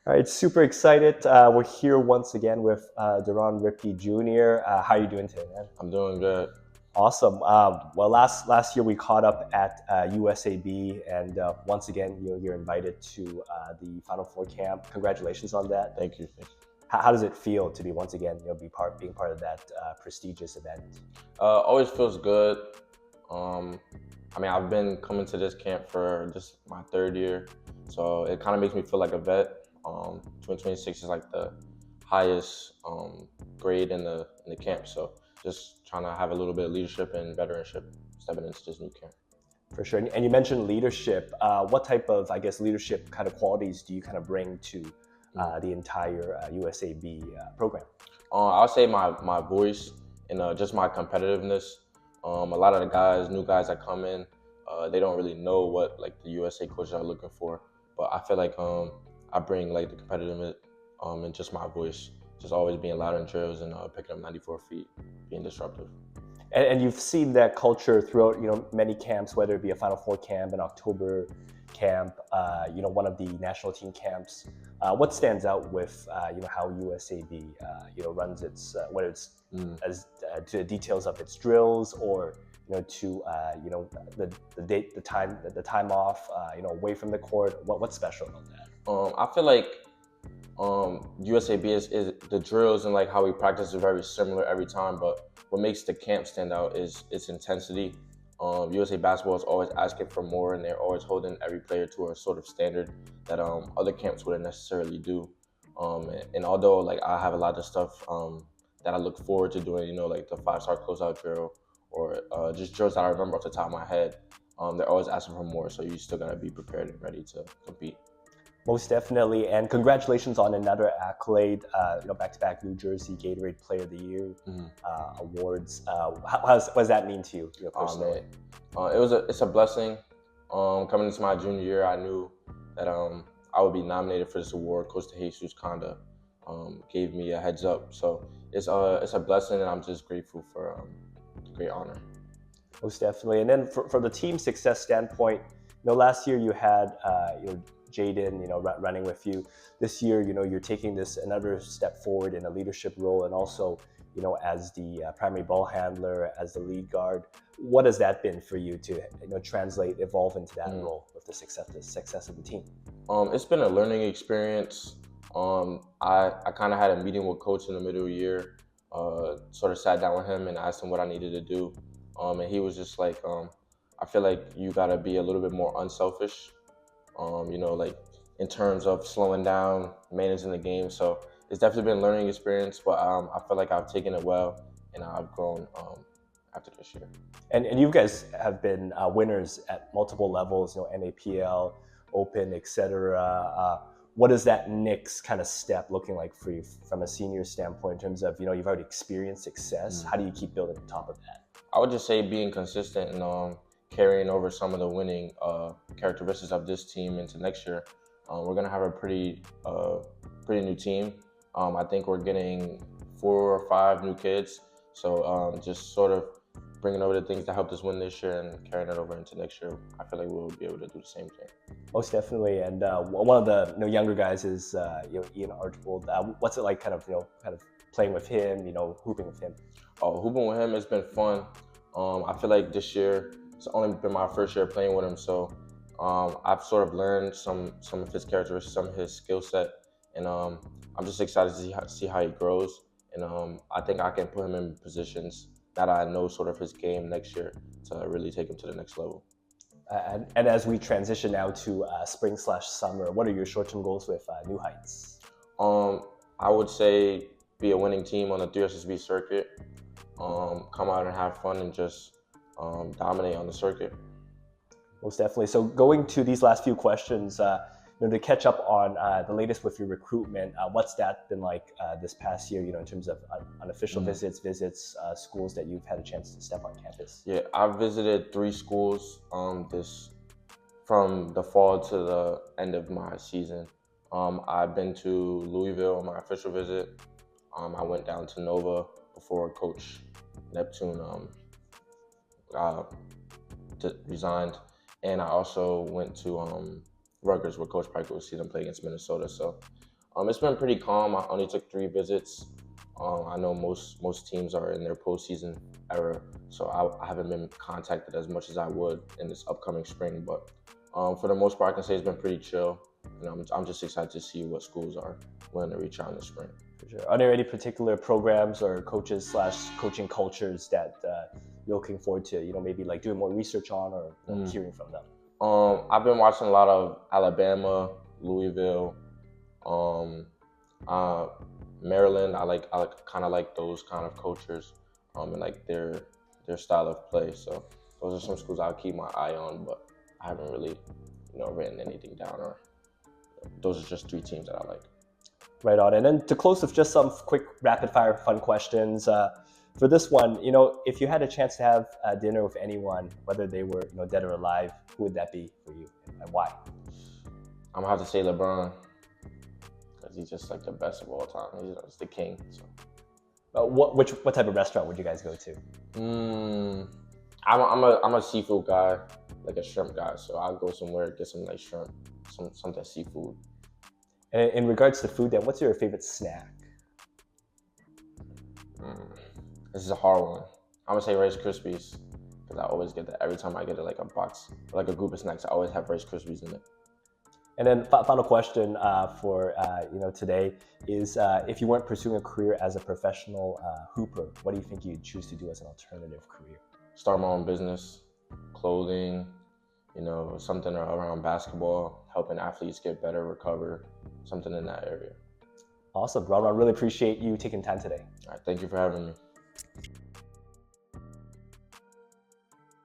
All right, super excited. We're here once again with Deron Rippey Jr. How are you doing today, man? I'm doing good. Awesome. Well, last year we caught up at USAB, and once again, you're invited to the Final Four camp. Congratulations on that. Thank you. How does it feel to be once again, being part of that prestigious event? Always feels good. Um, I've been coming to this camp for just my third year, so it kind of makes me feel like a vet. 2026 is like the highest grade in the camp, so just trying to have a little bit of leadership and veteranship stepping into this new camp. For sure. And you mentioned leadership. What type of, I guess, leadership kind of qualities do you kind of bring to the entire USAB program? I'll say my voice and just my competitiveness. A lot of the new guys that come in, they don't really know what like the USA coaches are looking for. But I feel like I bring like the competitiveness and just my voice, just always being loud in drills and picking up 94 feet, being disruptive. And you've seen that culture throughout, many camps, whether it be a Final Four camp, an October camp, one of the national team camps. What stands out with, how USAB, runs its, whether it's as to the details of its drills or, to, the time off, away from the court. What's special about that? I feel like USAB is the drills and like how we practice is very similar every time, but what makes the camp stand out is its intensity. USA basketball is always asking for more, and they're always holding every player to a sort of standard that other camps wouldn't necessarily do. And although like I have a lot of stuff that I look forward to doing, like the 5-star closeout drill or just drills that I remember off the top of my head, they're always asking for more. So you still gotta be prepared and ready to compete. Most definitely, and congratulations on another accolade. Back-to-back New Jersey Gatorade Player of the Year awards. What does that mean to you, personally? It's a blessing. Coming into my junior year, I knew that I would be nominated for this award. Coach Jesus Conda gave me a heads up, so it's a blessing, and I'm just grateful for the great honor. Most definitely, and then for the team success standpoint, last year you had Jaden, running with you. This year, you're taking this another step forward in a leadership role, and also, as the primary ball handler, as the lead guard. What has that been for you to, evolve into that role with the success of the team? It's been a learning experience. I kind of had a meeting with coach in the middle of the year. Sort of sat down with him and asked him what I needed to do, and he was just like, I feel like you gotta be a little bit more unselfish. Like in terms of slowing down, managing the game. So it's definitely been a learning experience, but I feel like I've taken it well and I've grown after this year. And you guys have been winners at multiple levels, NAPL, Open, etc. What is that next kind of step looking like for you from a senior standpoint in terms of, you've already experienced success. How do you keep building on top of that? I would just say being consistent and carrying over some of the winning characteristics of this team into next year. We're gonna have a pretty new team. I think we're getting 4 or 5 new kids. So just sort of bringing over the things that helped us win this year and carrying it over into next year. I feel like we'll be able to do the same thing. Most definitely. And one of the younger guys is Ian Archibald. What's it like, kind of playing with him, hooping with him? Hooping with him has been fun. I feel like this year it's only been my first year playing with him, so I've sort of learned some of his characteristics, some of his skill set, and I'm just excited to see how he grows. And I think I can put him in positions that I know sort of his game next year to really take him to the next level. And as we transition now to spring/summer, what are your short-term goals with New Heights? I would say be a winning team on the 3SSB circuit, come out and have fun and just dominate on the circuit. Most definitely. So going to these last few questions, to catch up on the latest with your recruitment, what's that been like this past year, in terms of unofficial visits, schools that you've had a chance to step on campus? Yeah, I've visited 3 schools from the fall to the end of my season. I've been to Louisville on my official visit. I went down to Nova before Coach Neptune resigned, and I also went to Rutgers where Coach Pike will see them play against Minnesota. So It's been pretty calm. I only took 3 visits. I know most teams are in their postseason era, so I haven't been contacted as much as I would in this upcoming spring. But for the most part, I can say it's been pretty chill. I'm just excited to see what schools are willing to reach out in the spring. For sure. Are there any particular programs or coaches / coaching cultures that you're looking forward to? Maybe like doing more research on or hearing from them. I've been watching a lot of Alabama, Louisville, Maryland. I kind of like those kind of cultures, and like their style of play. So those are some schools I'll keep my eye on, but I haven't really, written anything down. Or those are just 3 teams that I like. Right on. And then to close with just some quick rapid fire fun questions. For this one, if you had a chance to have dinner with anyone, whether they were dead or alive, who would that be for you and why? I'm gonna have to say LeBron, because he's just like the best of all time. He's the king. So. What type of restaurant would you guys go to? I'm a seafood guy, like a shrimp guy. So I'll go somewhere, get some nice shrimp, something seafood. And in regards to food, then, what's your favorite snack? This is a hard one. I'm gonna say Rice Krispies, because I always get that every time I get like a box, like a group of snacks. I always have Rice Krispies in it. And then final question for today is if you weren't pursuing a career as a professional hooper, what do you think you'd choose to do as an alternative career? Start my own business, clothing, something around basketball, helping athletes get better, recover, something in that area. Awesome, Ron. I really appreciate you taking time today. All right, thank you for having me.